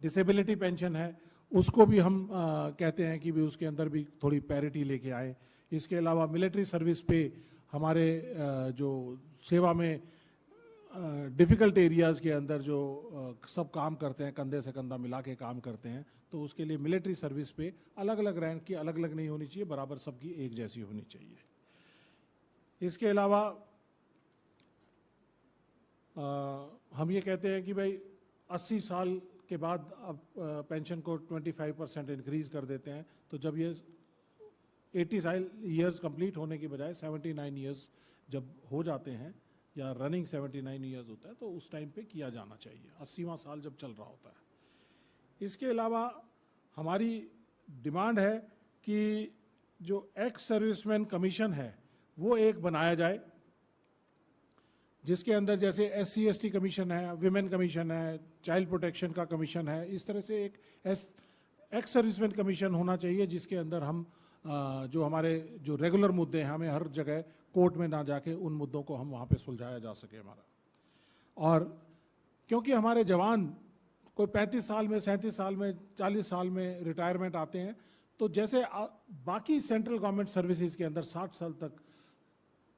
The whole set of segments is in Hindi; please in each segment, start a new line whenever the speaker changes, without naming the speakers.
डिसेबिलिटी पेंशन है, उसको भी हम कहते हैं कि भी उसके अंदर भी थोड़ी पैरिटी लेके आए। इसके अलावा मिलिट्री सर्विस पे हमारे जो सेवा में डिफ़िकल्ट एरियाज़ के अंदर जो सब काम करते हैं, कंधे से कंधा मिला के काम करते हैं, तो उसके लिए मिलिट्री सर्विस पे अलग अलग रैंक की अलग अलग नहीं होनी चाहिए, बराबर सबकी एक जैसी होनी चाहिए। इसके अलावा हम ये कहते हैं कि भाई 80 साल के बाद अब पेंशन को 25% इंक्रीज़ कर देते हैं, तो जब ये 80 ईयर्स कंप्लीट होने की बजाय 79 ईयर्स जब हो जाते हैं या रनिंग 79 ईयर्स होता है, तो उस टाइम पे किया जाना चाहिए, 80वां साल जब चल रहा होता है। इसके अलावा हमारी डिमांड है कि जो एक्स सर्विसमैन कमीशन है वो एक बनाया जाए, जिसके अंदर जैसे SC/ST कमीशन है, विमेन कमीशन है, चाइल्ड प्रोटेक्शन का कमीशन है, इस तरह से एक एक्स सर्विसमैन कमीशन होना चाहिए, जिसके अंदर हम जो हमारे जो रेगुलर मुद्दे हैं, हमें हर जगह कोर्ट में ना जाके उन मुद्दों को हम वहाँ पे सुलझाया जा सके हमारा। और क्योंकि हमारे जवान कोई 35 साल में, 37 साल में, 40 साल में रिटायरमेंट आते हैं, तो जैसे बाकी सेंट्रल गवर्नमेंट सर्विसेज के अंदर 60 साल तक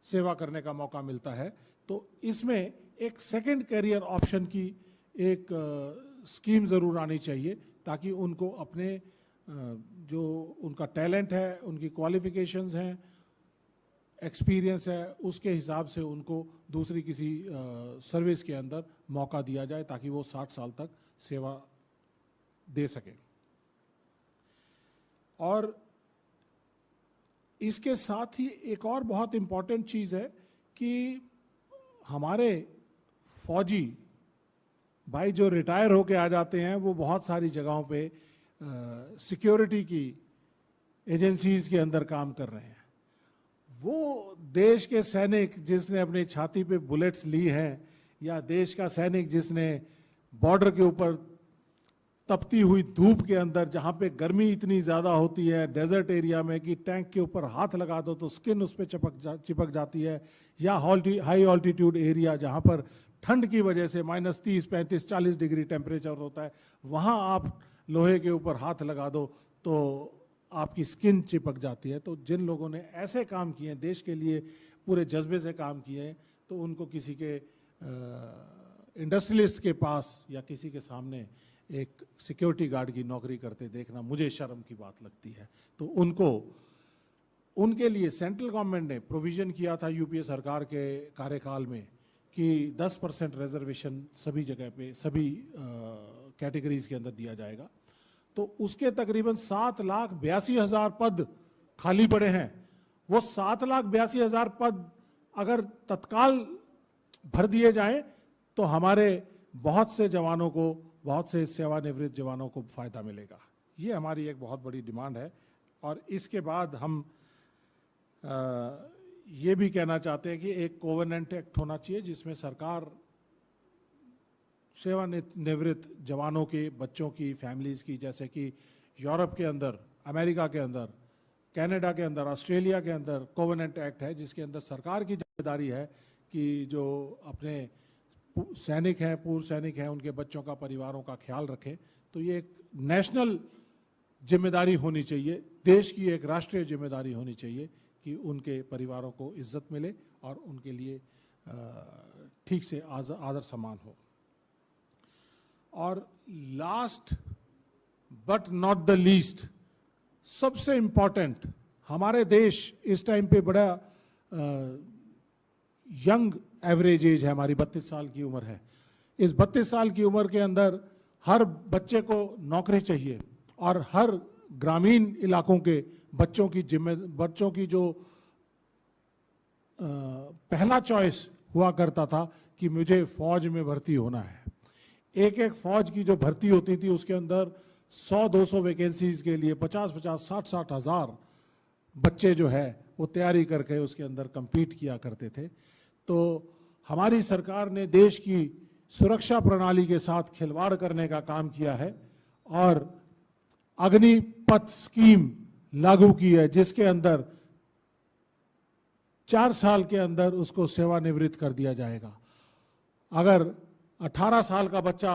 सेवा करने का मौका मिलता है, तो इसमें एक सेकंड कैरियर ऑप्शन की एक स्कीम ज़रूर आनी चाहिए, ताकि उनको अपने जो उनका टैलेंट है, उनकी क्वालिफिकेशंस हैं, एक्सपीरियंस है, उसके हिसाब से उनको दूसरी किसी सर्विस के अंदर मौका दिया जाए, ताकि वो 60 साल तक सेवा दे सकें। और इसके साथ ही एक और बहुत इम्पॉर्टेंट चीज़ है कि हमारे फौजी भाई जो रिटायर होके आ जाते हैं, वो बहुत सारी जगहों पे सिक्योरिटी की एजेंसीज के अंदर काम कर रहे हैं। वो देश के सैनिक जिसने अपनी छाती पे बुलेट्स ली हैं, या देश का सैनिक जिसने बॉर्डर के ऊपर तपती हुई धूप के अंदर, जहाँ पे गर्मी इतनी ज़्यादा होती है डेजर्ट एरिया में कि टैंक के ऊपर हाथ लगा दो तो स्किन उस पर चिपक जाती है, या हाई ऑल्टीट्यूड एरिया जहाँ पर ठंड की वजह से -30, 35, 40 डिग्री टेम्परेचर होता है, वहाँ आप लोहे के ऊपर हाथ लगा दो तो आपकी स्किन चिपक जाती है। तो जिन लोगों ने ऐसे काम किए हैं, देश के लिए पूरे जज्बे से काम किए हैं, तो उनको किसी के इंडस्ट्रियलिस्ट के पास या किसी के सामने एक सिक्योरिटी गार्ड की नौकरी करते देखना मुझे शर्म की बात लगती है। तो उनके लिए सेंट्रल गवर्नमेंट ने प्रोविज़न किया था यूपीए सरकार के कार्यकाल में कि 10% रिजर्वेशन सभी जगह पे, सभी कैटेगरीज के अंदर दिया जाएगा। तो उसके तकरीबन 7,82,000 पद खाली पड़े हैं। वो 7,82,000 पद अगर तत्काल भर दिए जाएं तो हमारे बहुत से जवानों को, बहुत से सेवानिवृत्त जवानों को फ़ायदा मिलेगा। ये हमारी एक बहुत बड़ी डिमांड है। और इसके बाद हम ये भी कहना चाहते हैं कि एक कोवेनेंट एक्ट होना चाहिए, जिसमें सरकार सेवानिवृत्त जवानों के बच्चों की, फैमिलीज़ की, जैसे कि यूरोप के अंदर, अमेरिका के अंदर, कनाडा के अंदर, ऑस्ट्रेलिया के अंदर कोवेनेंट एक्ट है, जिसके अंदर सरकार की जिम्मेदारी है कि जो अपने सैनिक हैं, पूर्व सैनिक हैं, उनके बच्चों का, परिवारों का ख्याल रखें। तो ये एक नेशनल जिम्मेदारी होनी चाहिए, देश की एक राष्ट्रीय जिम्मेदारी होनी चाहिए कि उनके परिवारों को इज्जत मिले और उनके लिए ठीक से आदर सम्मान हो। और last but not the least, सबसे इम्पॉर्टेंट, हमारे देश इस टाइम पे बड़ा यंग एवरेज एज है, हमारी 32 साल की उम्र है। इस 32 साल की उम्र के अंदर हर बच्चे को नौकरी चाहिए, और हर ग्रामीण इलाकों के बच्चों की जो पहला चॉइस हुआ करता था कि मुझे फौज में भर्ती होना है। एक फौज की जो भर्ती होती थी उसके अंदर 100-200 वैकेंसीज के लिए 50-50, 60-60 हज़ार बच्चे जो है वो तैयारी करके उसके अंदर compete किया करते थे। तो हमारी सरकार ने देश की सुरक्षा प्रणाली के साथ खिलवाड़ करने का काम किया है और अग्निपथ स्कीम लागू की है, जिसके अंदर 4 साल के अंदर उसको सेवानिवृत्त कर दिया जाएगा। अगर 18 साल का बच्चा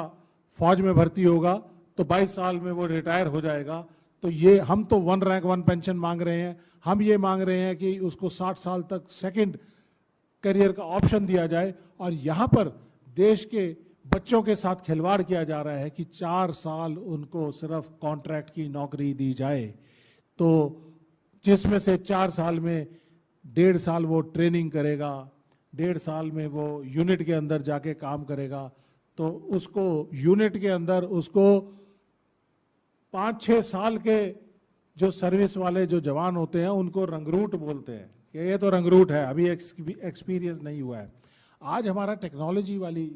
फौज में भर्ती होगा तो 22 साल में वो रिटायर हो जाएगा। तो ये हम तो 1 रैंक 1 पेंशन मांग रहे हैं, हम ये मांग रहे हैं कि उसको 60 साल तक सेकंड करियर का ऑप्शन दिया जाए। और यहाँ पर देश के बच्चों के साथ खिलवाड़ किया जा रहा है कि 4 साल उनको सिर्फ कॉन्ट्रैक्ट की नौकरी दी जाए, तो जिसमें से 4 साल में 1.5 साल वो ट्रेनिंग करेगा, 1.5 साल में वो यूनिट के अंदर जाके काम करेगा, तो उसको यूनिट के अंदर उसको 5-6 साल के जो सर्विस वाले जो जवान होते हैं उनको रंगरूट बोलते हैं कि ये तो रंगरूट है, अभी एक्सपीरियंस नहीं हुआ है। आज हमारा टेक्नोलॉजी वाली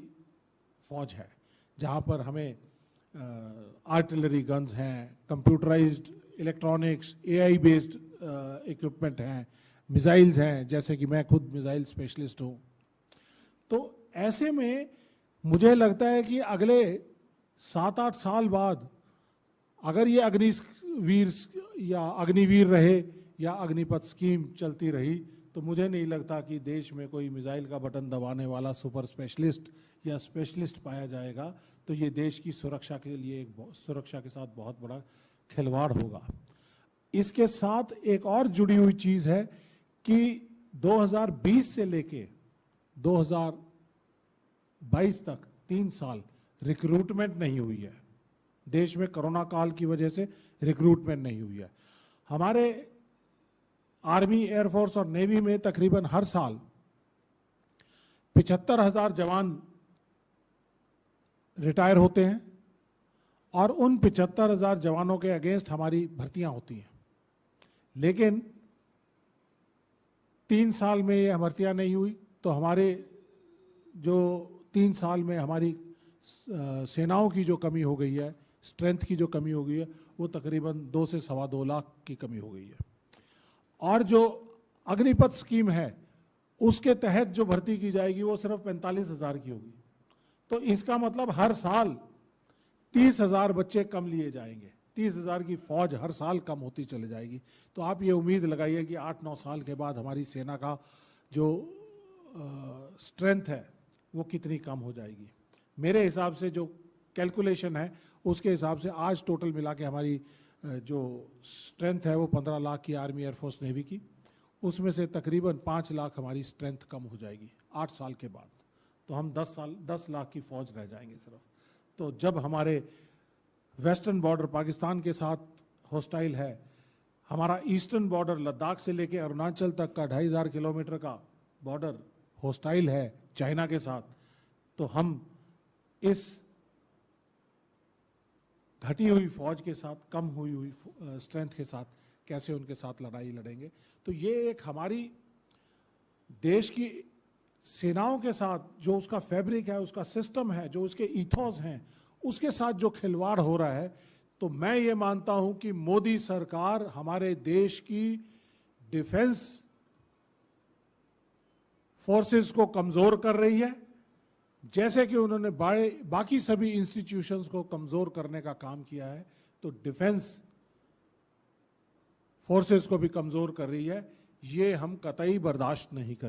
फौज है जहाँ पर हमें आर्टिलरी गन्स हैं, computerised electronics, AI based equipment हैं, मिसाइल्स हैं, जैसे कि मैं खुद मिसाइल स्पेशलिस्ट हूँ। तो ऐसे में मुझे लगता है कि अगले 7-8 साल बाद अगर ये अग्निवीर या अग्निवीर रहे या अग्निपथ स्कीम चलती रही, तो मुझे नहीं लगता कि देश में कोई मिसाइल का बटन दबाने वाला सुपर स्पेशलिस्ट या स्पेशलिस्ट पाया जाएगा। तो ये देश की सुरक्षा के लिए सुरक्षा के साथ बहुत बड़ा खिलवाड़ होगा। इसके साथ एक और जुड़ी हुई चीज है कि 2020 से लेके 2022 तक 3 साल रिक्रूटमेंट नहीं हुई है देश में। कोरोना काल की वजह से रिक्रूटमेंट नहीं हुई है। हमारे आर्मी, एयरफोर्स और नेवी में तकरीबन हर साल 75,000 जवान रिटायर होते हैं और उन 75,000 जवानों के अगेंस्ट हमारी भर्तियां होती हैं। लेकिन 3 साल में ये भर्तियां नहीं हुई, तो हमारे जो 3 साल में हमारी सेनाओं की जो कमी हो गई है, स्ट्रेंथ की जो कमी हो गई है, वो तकरीबन 2 से 2.25 लाख की कमी हो गई है। और जो अग्निपथ स्कीम है उसके तहत जो भर्ती की जाएगी वो सिर्फ 45,000 की होगी। तो इसका मतलब हर साल 30,000 बच्चे कम लिए जाएंगे, 30,000 की फौज हर साल कम होती चली जाएगी। तो आप ये उम्मीद लगाइए कि 8-9 साल के बाद हमारी सेना का जो स्ट्रेंथ है वो कितनी कम हो जाएगी। मेरे हिसाब से जो कैलकुलेशन है उसके हिसाब से आज टोटल मिला के हमारी जो स्ट्रेंथ है वो 15 लाख की आर्मी, एयरफोर्स, नेवी की, उसमें से तकरीबन 5 लाख हमारी स्ट्रेंथ कम हो जाएगी 8 साल के बाद। तो हम 10 लाख की फौज रह जाएंगे सिर्फ। तो जब हमारे वेस्टर्न बॉर्डर पाकिस्तान के साथ हॉस्टाइल है, हमारा ईस्टर्न बॉर्डर लद्दाख से लेके अरुणाचल तक का 2,500 किलोमीटर का बॉर्डर हॉस्टाइल है चाइना के साथ, तो हम इस घटी हुई फौज के साथ, कम हुई स्ट्रेंथ के साथ कैसे उनके साथ लड़ाई लड़ेंगे। तो ये एक हमारी देश की सेनाओं के साथ जो उसका फैब्रिक है, उसका सिस्टम है, जो उसके ईथोस हैं, उसके साथ जो खिलवाड़ हो रहा है। तो मैं ये मानता हूं कि मोदी सरकार हमारे देश की डिफेंस फोर्सेस को कमजोर कर रही है, जैसे कि उन्होंने बाकी सभी इंस्टीट्यूशंस को कमजोर करने का काम किया है, तो डिफेंस फोर्सेस को भी कमजोर कर रही है। ये हम कतई बर्दाश्त नहीं करें।